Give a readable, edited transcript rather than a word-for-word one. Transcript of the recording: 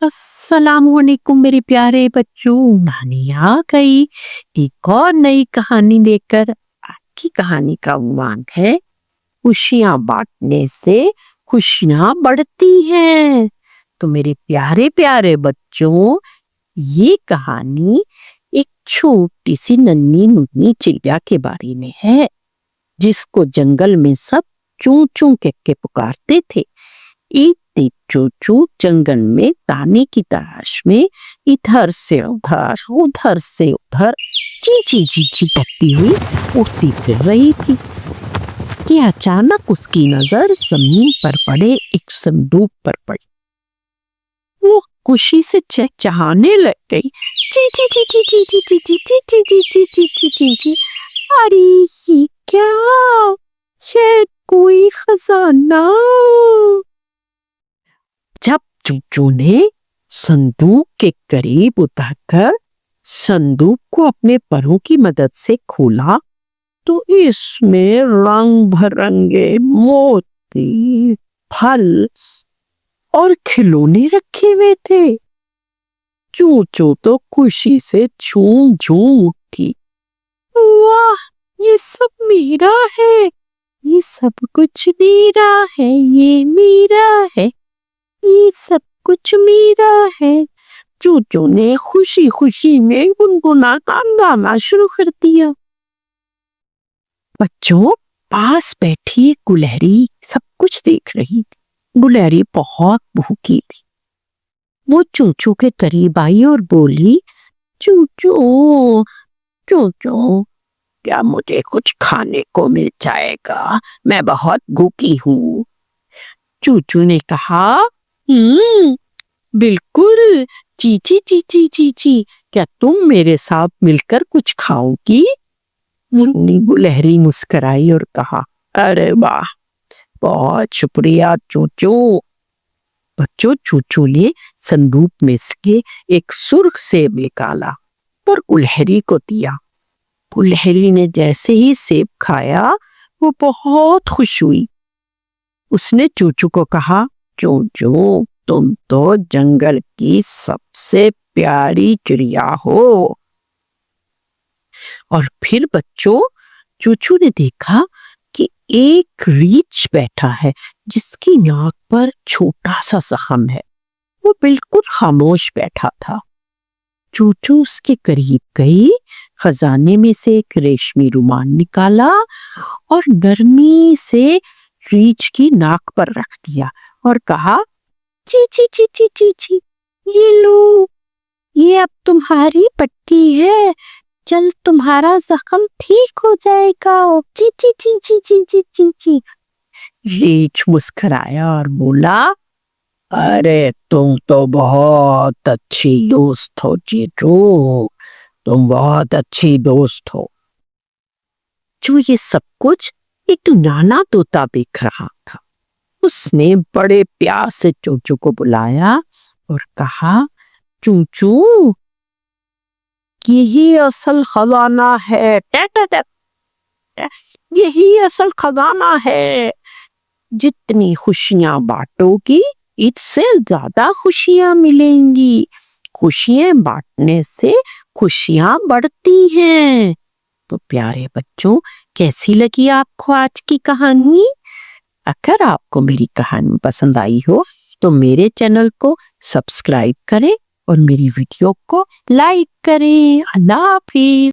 अस्सलाम वालेकुम मेरे प्यारे बच्चों, नानी आ गई एक और नई कहानी लेकर। आज की कहानी का उन्वान है खुशियां बांटने से खुशियां बढ़ती हैं। तो मेरे प्यारे प्यारे बच्चों, ये कहानी एक छोटी सी नन्ही मुन्नी चिड़िया के बारे में है, जिसको जंगल में सब चू चू के पुकारते थे। एक दिन चूचू जंगल में दाने की तलाश में इधर से उधर ची ची ची ची करती हुई उड़ती फिर रही थी कि अचानक उसकी नजर जमीन पर पड़े एक संदूक पर पड़ी। वो खुशी से चहचहाने लग गई। ची ची ची ची ची ची ची ची ची ची ची ची ची ची ची ची। अरे ये क्या, शायद कोई खजाना। जब चूचू ने संदूक के करीब उतरकर संदूक को अपने परों की मदद से खोला, तो इसमें रंग भरंगे मोती, फल और खिलौने रखे हुए थे। चूचू तो खुशी से झूम झूम उठी। वाह, ये सब मेरा है, ये सब कुछ मेरा है, ये मेरा है, ये सब कुछ मेरा है। चूचू ने खुशी खुशी में गुनगुनाता गाना शुरू कर दिया। बच्चों, पास बैठी गुलहरी सब कुछ देख रही थी। गुलहरी बहुत भूखी थी। वो चूचू के करीब आई और बोली, चूचू चूचू, क्या मुझे कुछ खाने को मिल जाएगा? मैं बहुत भूखी हूँ। चूचू ने कहा, बिल्कुल, चीची चीची चीची, क्या तुम मेरे साथ मिलकर कुछ खाओगी? मुन्नी गुलहरी मुस्कुराई और कहा, अरे वाह, बहुत शुक्रिया चूचू। बच्चों, चूचू ने संदूक में से एक सुर्ख सेब निकाला और गुलहरी को दिया। गुलहरी ने जैसे ही सेब खाया, वो बहुत खुश हुई। उसने चूचू को कहा, चूचू, तुम तो जंगल की सबसे प्यारी चिड़िया हो। और फिर बच्चों, चूचू ने देखा कि एक रीछ बैठा है, जिसकी नाक पर छोटा सा जख्म है। वो बिल्कुल खामोश बैठा था। चूचू उसके करीब गई, खजाने में से एक रेशमी रुमाल निकाला और नरमी से रीछ की नाक पर रख दिया और कहा, ची ची ची ची ची ची, ये लो, ये अब तुम्हारी पट्टी है, जल्द तुम्हारा जख्म ठीक हो जाएगा। ची ची ची ची ची ची ची ची। रीछ मुस्कुराया और बोला, अरे तुम तो बहुत अच्छी दोस्त हो चीचू, तुम बहुत अच्छी दोस्त हो। जो ये सब कुछ एक नाना तोता देख रहा था। उसने बड़े प्यार से चूचू को बुलाया और कहा, चूचू, यही असल खजाना है, यही असल खजाना है। जितनी खुशियां बांटोगी, इससे ज्यादा खुशियां मिलेंगी। खुशियां बांटने से खुशियां बढ़ती हैं। तो प्यारे बच्चों, कैसी लगी आपको आज की कहानी? अगर आपको मेरी कहानी पसंद आई हो तो मेरे चैनल को सब्सक्राइब करें और मेरी वीडियो को लाइक करें। अल्लाह हाफिज।